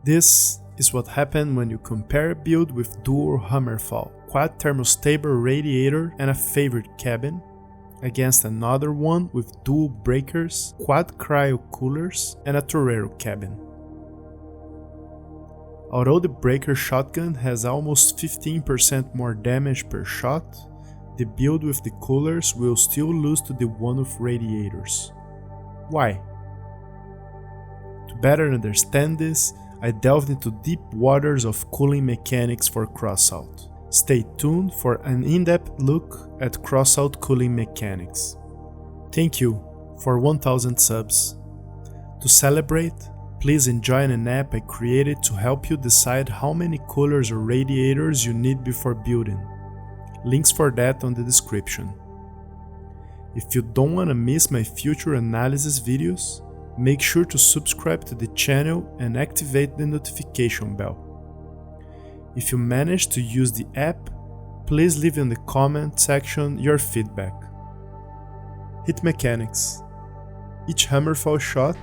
This is what happened when you compare a build with dual hammerfall, quad thermostable radiator and a favorite cabin, against another one with dual breakers, quad cryo coolers and a torero cabin. Although the breaker shotgun has almost 15% more damage per shot, the build with the coolers will still lose to the one with radiators. Why? To better understand this, I delved into deep waters of cooling mechanics for Crossout. Stay tuned for an in-depth look at Crossout cooling mechanics. Thank you for 1000 subs. To celebrate, please enjoy an app I created to help you decide how many coolers or radiators you need before building. Links for that on the description. If you don't want to miss my future analysis videos, make sure to subscribe to the channel and activate the notification bell. If you manage to use the app, please leave in the comment section your feedback. Hit mechanics. Each hammerfall shot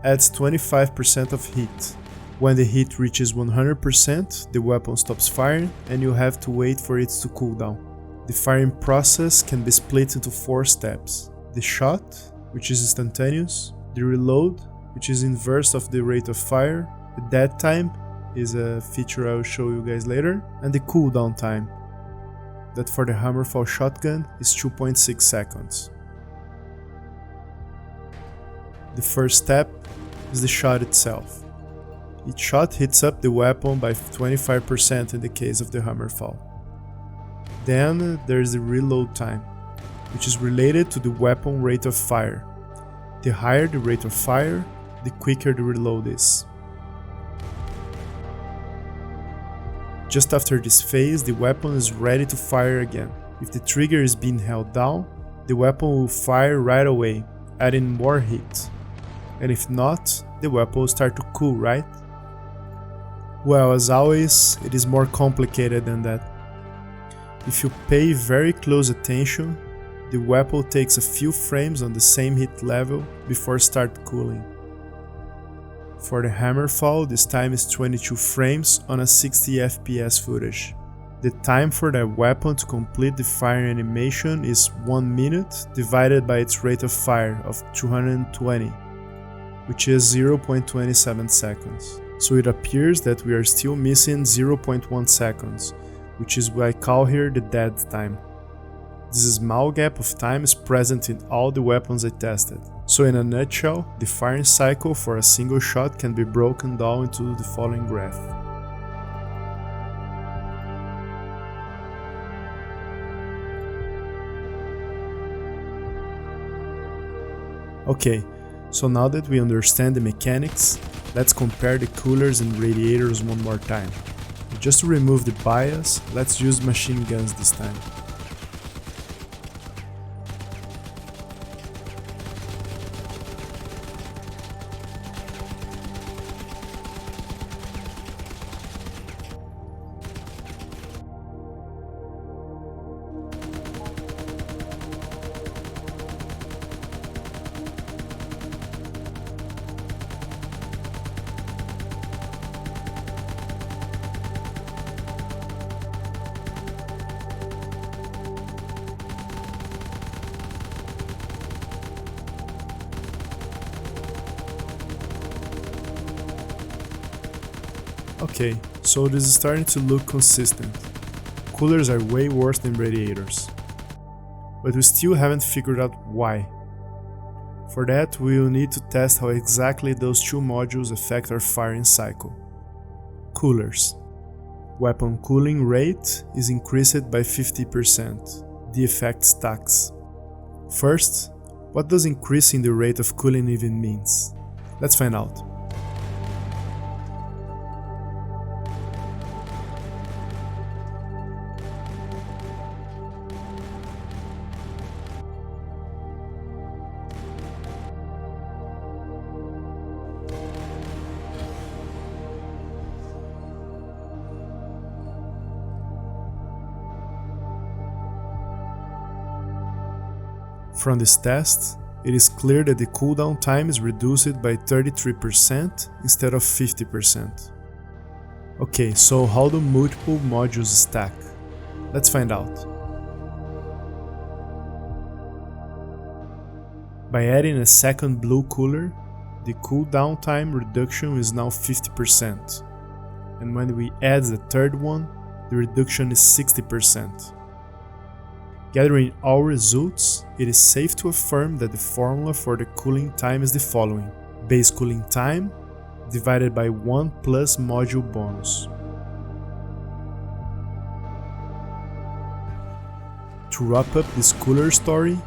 adds 25% of heat. When the heat reaches 100%, the weapon stops firing and you have to wait for it to cool down. The firing process can be split into 4 steps. The shot, which is instantaneous, the reload, which is inverse of the rate of fire, the dead time is a feature I will show you guys later, and the cooldown time, that for the hammerfall shotgun is 2.6 seconds. The first step is the shot itself. Each shot hits up the weapon by 25% in the case of the hammerfall. Then there is the reload time, which is related to the weapon rate of fire. The higher the rate of fire, the quicker the reload is. Just after this phase, the weapon is ready to fire again. If the trigger is being held down, the weapon will fire right away, adding more heat. And if not, the weapon will start to cool, right? Well, as always, it is more complicated than that. If you pay very close attention, the weapon takes a few frames on the same heat level before start cooling. For the hammerfall, this time is 22 frames on a 60 FPS footage. The time for the weapon to complete the firing animation is 1 minute divided by its rate of fire of 220, which is 0.27 seconds. So it appears that we are still missing 0.1 seconds, which is what I call here the dead time. This small gap of time is present in all the weapons I tested. So in a nutshell, the firing cycle for a single shot can be broken down into the following graph. Okay, so now that we understand the mechanics, let's compare the coolers and radiators one more time. Just to remove the bias, let's use machine guns this time. Okay, so this is starting to look consistent. Coolers are way worse than radiators. But we still haven't figured out why. For that, we will need to test how exactly those two modules affect our firing cycle. Coolers. Weapon cooling rate is increased by 50%. The effect stacks. First, what does increasing the rate of cooling even means? Let's find out. From this test, it is clear that the cooldown time is reduced by 33% instead of 50%. Okay, so how do multiple modules stack? Let's find out. By adding a second blue cooler, the cooldown time reduction is now 50%, and when we add the third one, the reduction is 60%. Gathering all results, it is safe to affirm that the formula for the cooling time is the following: base cooling time divided by 1 plus module bonus. To wrap up this cooler story,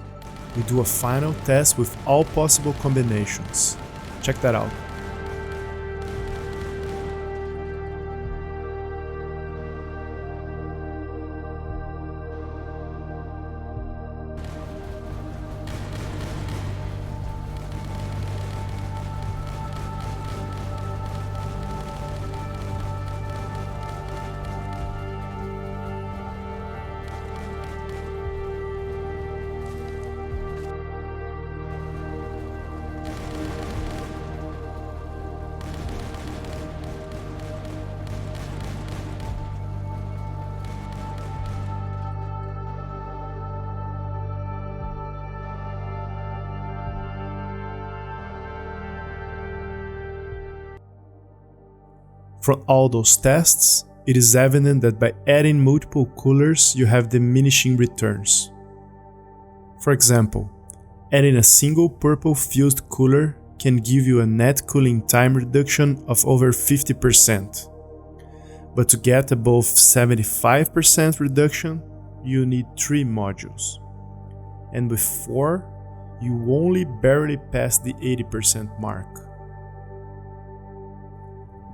we do a final test with all possible combinations. Check that out. From all those tests, it is evident that by adding multiple coolers you have diminishing returns. For example, adding a single purple fused cooler can give you a net cooling time reduction of over 50%. But to get above 75% reduction, you need 3 modules. And with 4, you only barely pass the 80% mark.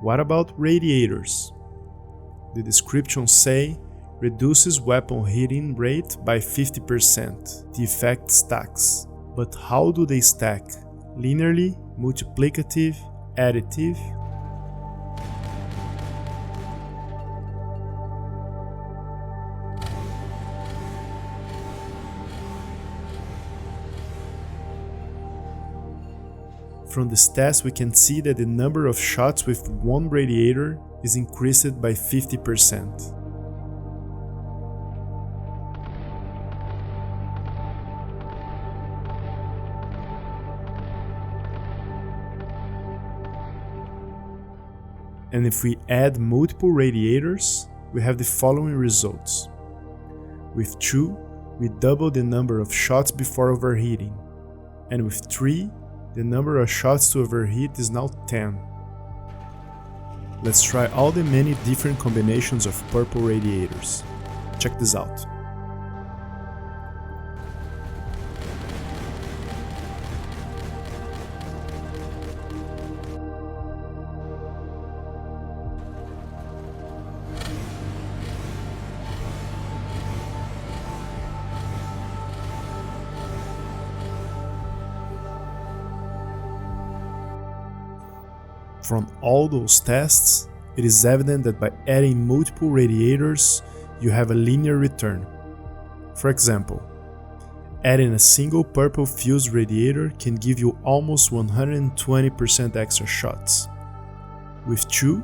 What about radiators? The descriptions say, reduces weapon hitting rate by 50%. The effect stacks. But how do they stack? Linearly, multiplicative, additive? From this test we can see that the number of shots with one radiator is increased by 50%. And if we add multiple radiators, we have the following results. With 2, we double the number of shots before overheating, and with 3, the number of shots to overheat is now 10. Let's try all the many different combinations of purple radiators. Check this out. From all those tests, it is evident that by adding multiple radiators, you have a linear return. For example, adding a single purple fused radiator can give you almost 120% extra shots. With 2,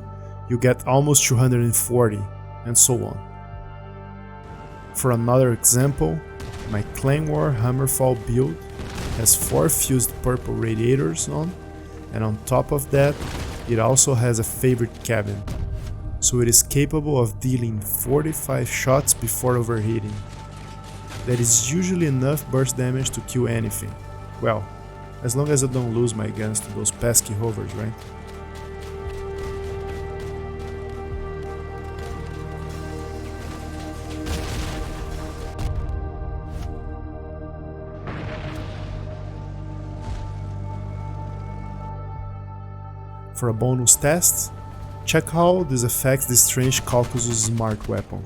you get almost 240, and so on. For another example, my Clan War Hammerfall build has 4 fused purple radiators on, and on top of that, it also has a favorite cabin, so it is capable of dealing 45 shots before overheating. That is usually enough burst damage to kill anything. Well, as long as I don't lose my guns to those pesky hovers, right? For a bonus test, check how this affects the Strange Caucasus smart weapon.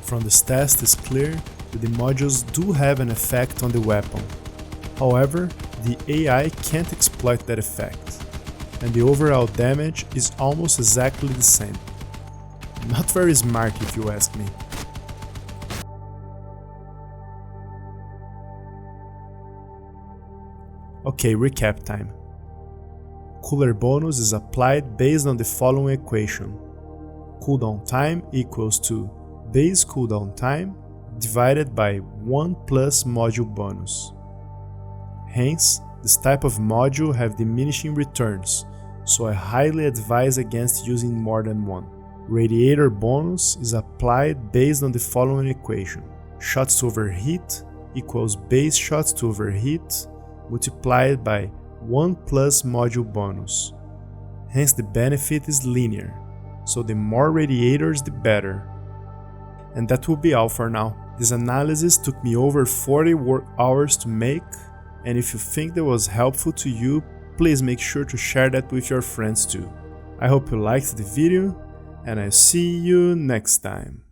From this test it's clear that the modules do have an effect on the weapon. However, the AI can't exploit that effect, and the overall damage is almost exactly the same. Not very smart if you ask me. Okay, recap time. Cooler bonus is applied based on the following equation. Cooldown time equals to base cooldown time divided by 1 plus module bonus. Hence, this type of module have diminishing returns, so I highly advise against using more than one. Radiator bonus is applied based on the following equation. Shots to overheat equals base shots to overheat multiplied by 1 plus module bonus. Hence the benefit is linear, so the more radiators the better. And that will be all for now. This analysis took me over 40 work hours to make, and if you think that was helpful to you, please make sure to share that with your friends too. I hope you liked the video, and I'll see you next time.